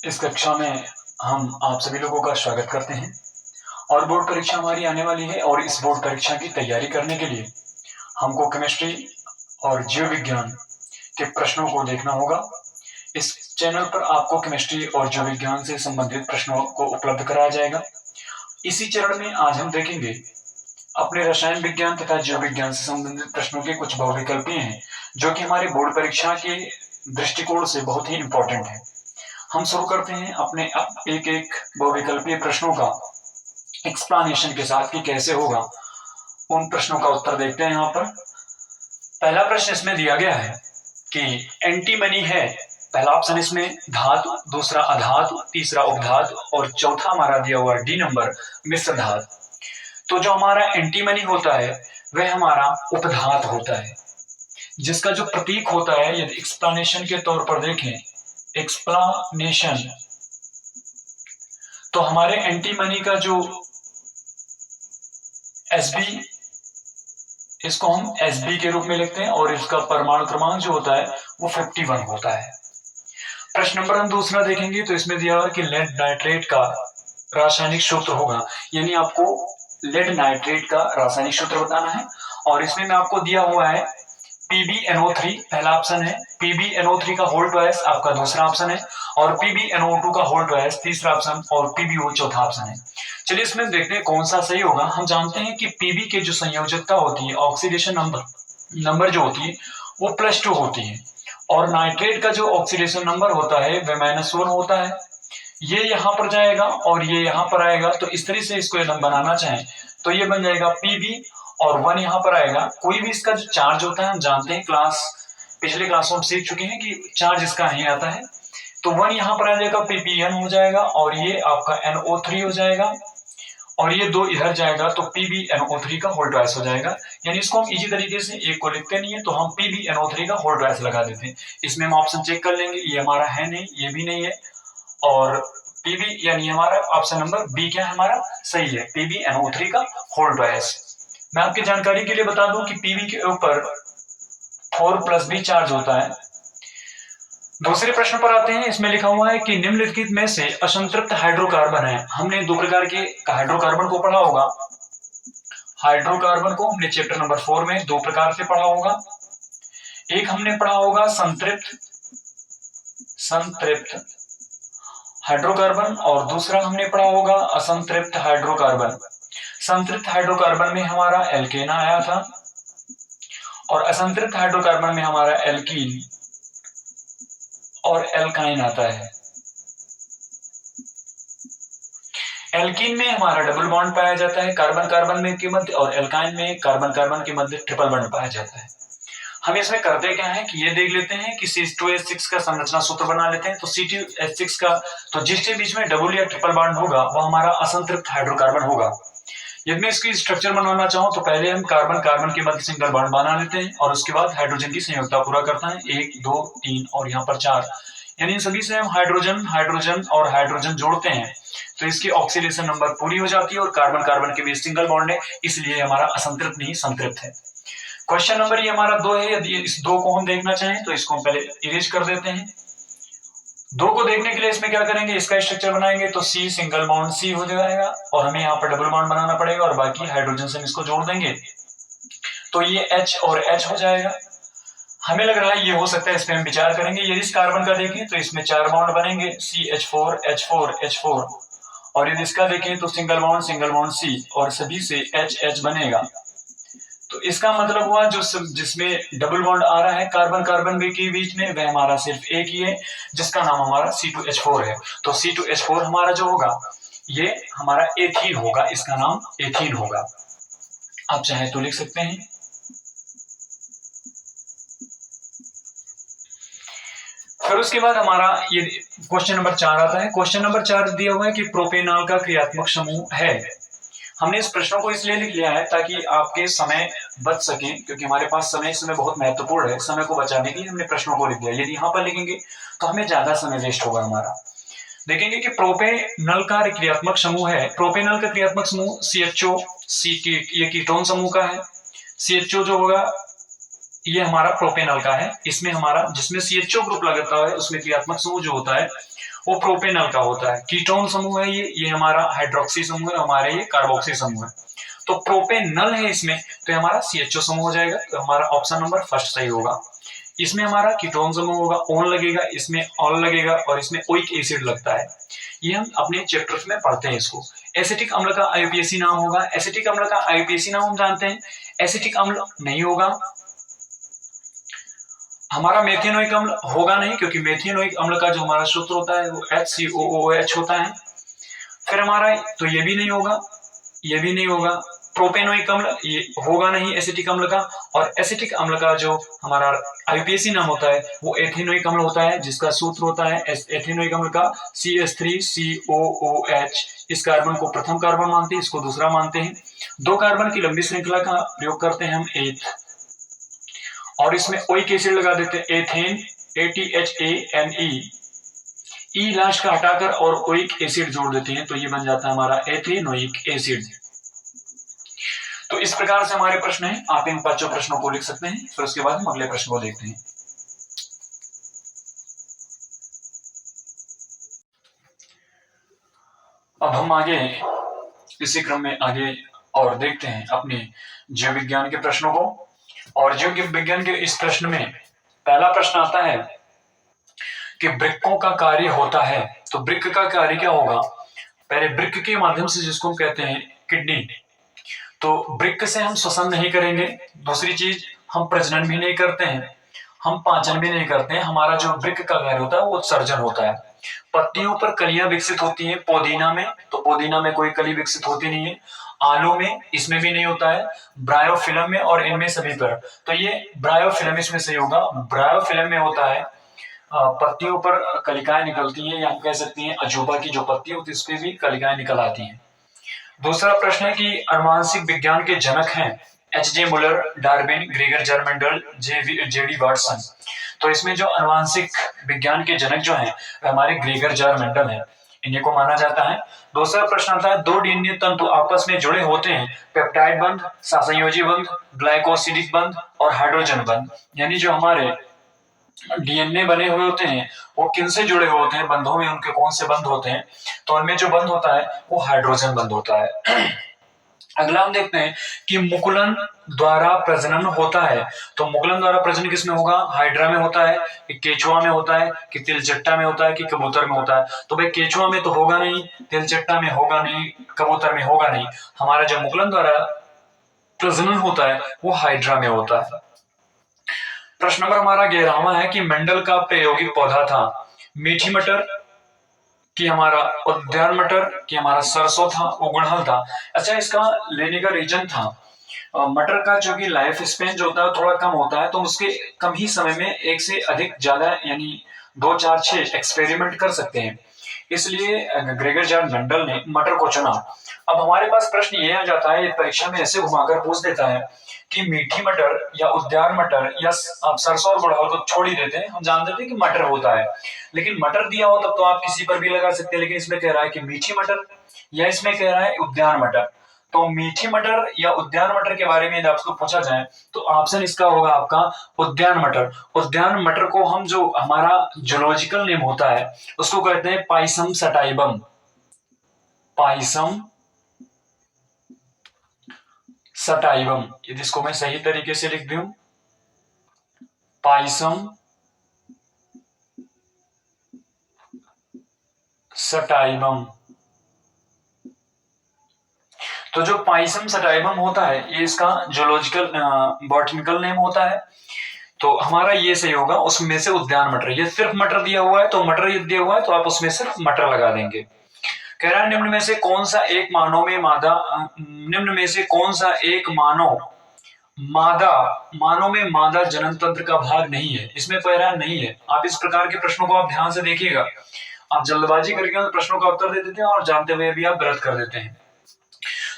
इस कक्षा में हम आप सभी लोगों का स्वागत करते हैं और बोर्ड परीक्षा हमारी आने वाली है और इस बोर्ड परीक्षा की तैयारी करने के लिए हमको केमिस्ट्री और जीव विज्ञान के प्रश्नों को देखना होगा। इस चैनल पर आपको केमिस्ट्री और जीव विज्ञान से संबंधित प्रश्नों को उपलब्ध कराया जाएगा। इसी चरण में आज हम देखेंगे अपने रसायन विज्ञान तथा जीव विज्ञान से संबंधित प्रश्नों के कुछ बहुविकल्पीय हैं जो कि हमारे बोर्ड परीक्षा के दृष्टिकोण से बहुत ही इंपॉर्टेंट है। हम शुरू करते हैं अपने एक एक बहुविकल्पीय प्रश्नों का एक्सप्लेनेशन के साथ कि कैसे होगा। उन प्रश्नों का उत्तर देखते हैं। यहाँ पर पहला प्रश्न इसमें दिया गया है कि एंटीमनी है। पहला ऑप्शन इसमें धातु, दूसरा अधातु, तीसरा उपधातु और चौथा हमारा दिया हुआ डी नंबर मिश्र धातु। तो जो हमारा एंटीमनी होता है वह हमारा उपधातु होता है, जिसका जो प्रतीक होता है, यदि एक्सप्लेनेशन के तौर पर देखें एक्सप्लेनेशन, तो हमारे एंटीमनी का जो Sb, इसको हम Sb के रूप में लिखते हैं और इसका परमाणु क्रमांक जो होता है वो 51 होता है। प्रश्न नंबर हम दूसरा देखेंगे तो इसमें दिया हुआ कि लेड नाइट्रेट का रासायनिक सूत्र होगा, यानी आपको लेड नाइट्रेट का रासायनिक सूत्र बताना है और इसमें मैं आपको दिया हुआ है PbNO3 पहला ऑप्शन है, PbNO3 का होल ट्वाइस आपका दूसरा ऑप्शन है और PbNO2 का होल ट्वाइस तीसरा ऑप्शन और PbO चौथा ऑप्शन है। चलिए इसमें देखते हैं कौन सा सही होगा। हम जानते हैं कि Pb के जो संयोजकता होती है, ऑक्सीडेशन नंबर जो होती है वो +2 होती है और नाइट्रेट का जो ऑक्सीडेशन नंबर होता है वह -1 होता है। ये यहाँ पर जाएगा और ये यहाँ पर आएगा, तो इस तरह से इसको यदि हम बनाना चाहें तो ये बन जाएगा Pb और 1 यहाँ पर आएगा। कोई भी इसका जो चार्ज होता है, हम जानते हैं पिछले क्लासों में सीख चुके हैं कि चार्ज इसका नहीं आता है, तो 1 यहाँ पर आ जाएगा, Ppn हो जाएगा और ये आपका NO3 हो जाएगा और ये 2 इधर जाएगा तो PbNO3 का होल ट्वाइस हो जाएगा। यानी इसको हम इजी तरीके से एक को लिखते नहीं है तो हम PbNO3 का होल ट्वाइस लगा देते हैं। इसमें हम ऑप्शन चेक कर लेंगे, ये हमारा है नहीं, ये भी नहीं है और Pb यानी हमारा ऑप्शन नंबर बी क्या है हमारा सही है, PbNO3 का होल ट्वाइस। मैं आपकी जानकारी के लिए बता दूं कि Pb के ऊपर 4+B चार्ज होता है। दूसरे प्रश्न पर आते हैं। इसमें लिखा हुआ है कि निम्नलिखित में से असंतृप्त हाइड्रोकार्बन है। हमने 2 प्रकार के हाइड्रोकार्बन को पढ़ा होगा। हाइड्रोकार्बन को हमने चैप्टर नंबर 4 में 2 प्रकार से पढ़ा होगा। एक हमने पढ़ा होगा संतृप्त हाइड्रोकार्बन और दूसरा हमने पढ़ा होगा असंतृप्त हाइड्रोकार्बन। संतृप्त हाइड्रोकार्बन में हमारा एल्केन आया था और असंतृप्त हाइड्रोकार्बन में हमारा एल्कीन और एल्काइन आता है। एल्कीन में हमारा डबल बॉन्ड पाया जाता है कार्बन कार्बन में के मध्य और एल्काइन में कार्बन कार्बन के मध्य ट्रिपल बॉन्ड पाया जाता है। हम इसमें करते क्या है कि ये देख लेते हैं कि C2H6 का संरचना सूत्र बना लेते हैं। तो C2H6 का तो जिसके बीच में डबल या ट्रिपल बॉन्ड होगा वो हमारा असंतृप्त हाइड्रोकार्बन होगा। यदि मैं इसकी स्ट्रक्चर बनवाना चाहूं तो पहले हम कार्बन कार्बन के मध्य सिंगल बॉन्ड बना लेते हैं और उसके बाद हाइड्रोजन की संयोजकता पूरा करता है 1 2 3 और यहाँ पर 4, यानी इन सभी से हम हाइड्रोजन हाइड्रोजन और हाइड्रोजन जोड़ते हैं तो इसकी ऑक्सीडेशन नंबर पूरी हो जाती है और कार्बन कार्बन के बीच सिंगल बॉन्ड है, इसलिए हमारा असंतृप्त नहीं संतृप्त है। क्वेश्चन नंबर ये हमारा 2 है। यदि इस 2 को हम देखना चाहें तो इसको हम पहले इरेज कर देते हैं। 2 को देखने के लिए इसमें क्या करेंगे, इसका स्ट्रक्चर बनाएंगे तो C सिंगल बॉन्ड C हो जाएगा और हमें यहाँ पर डबल बॉन्ड बनाना पड़ेगा और बाकी हाइड्रोजन से हम इसको जोड़ देंगे तो ये H और H हो जाएगा। हमें लग रहा है ये हो सकता है, इस पे हम विचार करेंगे। यदि इस कार्बन का देखें तो इसमें 4 बॉन्ड बनेंगे CH4 H4 H4 और यदि इसका देखें तो सिंगल बॉन्ड C और सभी से H बनेगा। तो इसका मतलब हुआ जो जिसमें डबल बॉन्ड आ रहा है कार्बन कार्बन के बीच में वह हमारा सिर्फ एक ही है जिसका नाम हमारा C2H4 है। तो C2H4 हमारा जो होगा ये हमारा एथीन होगा, इसका नाम एथीन होगा। आप चाहे तो लिख सकते हैं। फिर उसके बाद हमारा ये क्वेश्चन नंबर 4 आता है। क्वेश्चन नंबर 4 दिया हुआ है कि प्रोपेनॉल का क्रियात्मक समूह है। हमने इस प्रश्न को इसलिए लिख लिया है ताकि आपके समय बच सके, क्योंकि हमारे पास समय बहुत महत्वपूर्ण है। समय को बचाने के लिए हमने प्रश्नों को लिख दिया। यदि यहाँ पर लिखेंगे तो हमें ज्यादा समय वेस्ट होगा हमारा। देखेंगे कि प्रोपेनॉल का क्रियात्मक समूह है। प्रोपेनॉल का क्रियात्मक समूह CHO, ये कीटोन समूह का है। CHO जो होगा ये हमारा प्रोपेनॉल का है। इसमें हमारा जिसमें CHO ग्रुप लगता है उसमें क्रियात्मक समूह जो होता है वो प्रोपेनॉल का होता है। कीटोन समूह है ये हमारा हाइड्रोक्सी समूह है, हमारे ये कार्बोक्सी समूह है। तो प्रोपेनल है इसमें, तो ये हमारा CHO समूह हो जाएगा। तो हमारा ऑप्शन नंबर फर्स्ट सही होगा। इसमें हमारा कीटोन समूह होगा, ओन लगेगा, इसमें ऑल लगेगा और इसमें ओइक एसिड लगता है। ये हम अपने चैप्टर्स में पढ़ते हैं इसको। एसिटिक अम्ल का IUPAC नाम होगा। एसिटिक अम्ल का IUPAC नाम हम जानते हैं। एसिटिक अम्ल नहीं होगा हमारा। मेथियोनिक अम्ल होगा नहीं, क्योंकि मेथियोनिक अम्ल का जो हमारा सूत्र होता है वो HCOOH होता है। फिर हमारा तो ये भी नहीं होगा, ये भी नहीं होगा। प्रोपेनोइक अम्ल ये होगा नहीं एसिटिक अम्ल का। और एसिटिक अम्ल का जो हमारा IUPAC नाम होता है वो एथेनोइक अम्ल होता है, जिसका सूत्र होता है एथेनोइक अम्ल का CH3COOH। इस कार्बन को प्रथम कार्बन मानते हैं, इसको दूसरा मानते हैं। 2 कार्बन की लंबी श्रृंखला का प्रयोग करते हैं हम एथ, और इसमें ओइक एसिड लगा देते हैं एथेन, ATHANE। ई लास्ट का हटाकर और ओइक एसिड जोड़ देते हैं, तो ये बन जाता है हमारा एथेनोइक एसिड। तो इस प्रकार से हमारे प्रश्न हैं। आप इन 5 प्रश्नों को लिख सकते हैं। फिर उसके बाद हम अगले प्रश्न को देखते हैं। अब हम आगे इसी क्रम में आगे और देखते हैं अपने जीव विज्ञान के प्रश्नों को। और जीव विज्ञान के इस प्रश्न में पहला प्रश्न आता है कि वृक्कों का कार्य होता है। तो वृक्क का कार्य क्या होगा? पहले वृक्क के माध्यम से, जिसको हम कहते हैं किडनी, तो वृक्क से हम श्वसन नहीं करेंगे। दूसरी चीज, हम प्रजनन भी नहीं करते हैं, हम पाचन भी नहीं करते हैं। हमारा जो वृक्क का कार्य होता है वो उत्सर्जन होता है। पत्तियों पर कलियां विकसित होती हैं पोदीना में, तो पोदीना में कोई कली विकसित होती नहीं है। आलू में, इसमें भी नहीं होता है। ब्रायोफिलम में और इनमें सभी पर, तो ये ब्रायोफिलम इसमें सही होगा। ब्रायोफिलम में होता है, पत्तियों पर कलिकाएं निकलती हैं, या हम कह सकते हैं अजूबा की जो पत्ती होती है उस पर भी कलिकाएं निकल आती हैं। दूसरा प्रश्न है कि अनुवांशिक विज्ञान के जनक हैं HJ मुलर, डार्विन, ग्रेगर जर्मेंडल, JD वाटसन। तो इसमें जो अनुवांशिक विज्ञान के जनक जो हैं हमारे ग्रेगर जर्मेंडल हैं, इन्हीं को माना जाता है। दूसरा प्रश्न आता है, 2 DNA तंतु आपस में जुड़े होते हैं, पेप्टाइड बंध, सहसंयोजी बंध, ग्लाइकोसिडिक बंध और हाइड्रोजन बंध। यानी जो हमारे DNA बने हुए होते हैं वो किनसे जुड़े हुए होते हैं, बंधों में उनके कौन से बंध होते हैं? तो उनमें जो बंध होता है वो हाइड्रोजन बंध होता है। अगला हम देखते हैं कि मुकुलन द्वारा प्रजनन होता है। तो मुकुलन द्वारा प्रजनन किसमें होगा? हाइड्रा में होता है, कि केचुआ में होता है, कि तिलचट्टा में होता है, कि कबूतर में होता है? तो भाई केचुआ में तो होगा नहीं, तिलचट्टा में होगा नहीं, कबूतर में होगा नहीं। हमारा जो मुकुलन द्वारा प्रजनन होता है वो हाइड्रा में होता है। प्रश्न नंबर हमारा 11वां है कि मेंडल का प्रायोगिक पौधा था मीठी मटर, कि हमारा उद्यान मटर, कि हमारा सरसों था, वो गुड़हल था। अच्छा, इसका लेने का रीजन था मटर का जो कि लाइफ स्पेन जो होता है थोड़ा कम होता है, तो उसके कम ही समय में एक से अधिक ज्यादा यानी 2, 4, 6 एक्सपेरिमेंट कर सकते हैं, इसलिए ग्रेगर जर्मेंडल ने मटर को चुना। अब हमारे पास प्रश्न ये आ जाता है, परीक्षा में ऐसे घुमाकर पूछ देता है कि मीठी मटर या उद्यान मटर या आप सरसों और गुड़हल को छोड़ ही देते हैं, हम जानते थे कि मटर होता है। लेकिन मटर दिया हो तब तो आप किसी पर भी लगा सकते हैं, लेकिन इसमें कह रहा है कि मीठी मटर या इसमें कह रहा है उद्यान मटर। तो मीठी मटर या उद्यान मटर के बारे में यदि आपको पूछा जाए तो ऑप्शन इसका होगा आपका उद्यान मटर। उद्यान मटर को हम जो हमारा जूलॉजिकल नेम होता है उसको कहते हैं पाइसम सटाइबम। पाइसम सटाइबम, यदि इसको मैं सही तरीके से लिख दूं, पाइसम सटाइबम। तो जो पाइसम सटाइबम होता है ये इसका जूलॉजिकल बॉटनिकल नेम होता है। तो हमारा ये सही होगा, उसमें से उद्यान मटर। ये सिर्फ मटर दिया हुआ है तो मटर दिया हुआ है तो आप उसमें सिर्फ मटर लगा देंगे। कह रहा है निम्न में से कौन सा एक मानव में मादा, निम्न में से कौन सा एक मानव में मादा जनन तंत्र का भाग नहीं है? इसमें कह रहा नहीं है। आप इस प्रकार के प्रश्नों को आप ध्यान से देखिएगा, आप जल्दबाजी करके प्रश्नों का उत्तर दे देते हैं और जानते हुए भी आप गलत कर देते हैं।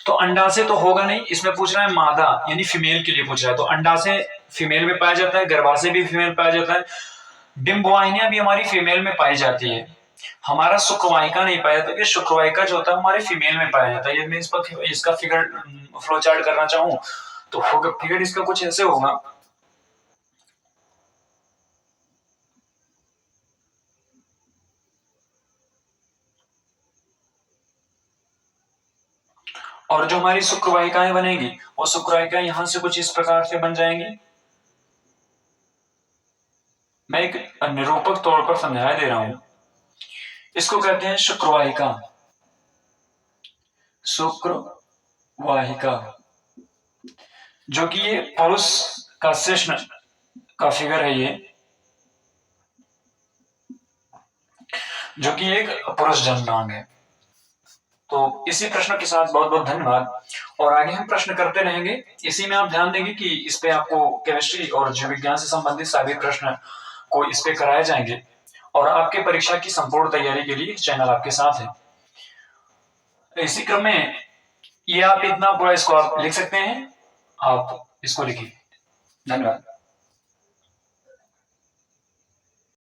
तो अंडा से तो होगा नहीं, इसमें पूछ रहा है मादा यानी फीमेल के लिए पूछ रहा है, तो अंडा से फीमेल में पाया जाता है, गर्भाशय भी फीमेल पाया जाता है, डिंबवाहिनियां भी हमारी फीमेल में पाई जाती है। हमारा शुक्रवाहिका नहीं पाया जाता, कि शुक्रवाहिका जो होता है हमारे फीमेल में पाया जाता है। ये मैं इसका फिगर फ्लो चार्ट करना चाहूँ तो फिगर इसका कुछ ऐसे होगा और जो हमारी शुक्रवाहिकाएं बनेगी वो शुक्रवाहिकाएं यहां से कुछ इस प्रकार से बन जाएंगी। मैं एक निरूपक तौर पर समझा दे रहा हूं। इसको कहते हैं शुक्रवाहिका। शुक्रवाहिका जो कि ये पुरुष का शिश्न का फिगर है, ये जो कि एक पुरुष जन्मांग है। तो इसी प्रश्न के साथ बहुत बहुत धन्यवाद, और आगे हम प्रश्न करते रहेंगे। इसी में आप ध्यान देंगे कि इस पे आपको केमिस्ट्री और जीव विज्ञान से संबंधित सभी प्रश्न को इस पे कराए जाएंगे, और आपके परीक्षा की संपूर्ण तैयारी के लिए चैनल आपके साथ है। इसी क्रम में ये आप इतना पूरा इसको आप लिख सकते हैं, आप इसको लिखिए। धन्यवाद।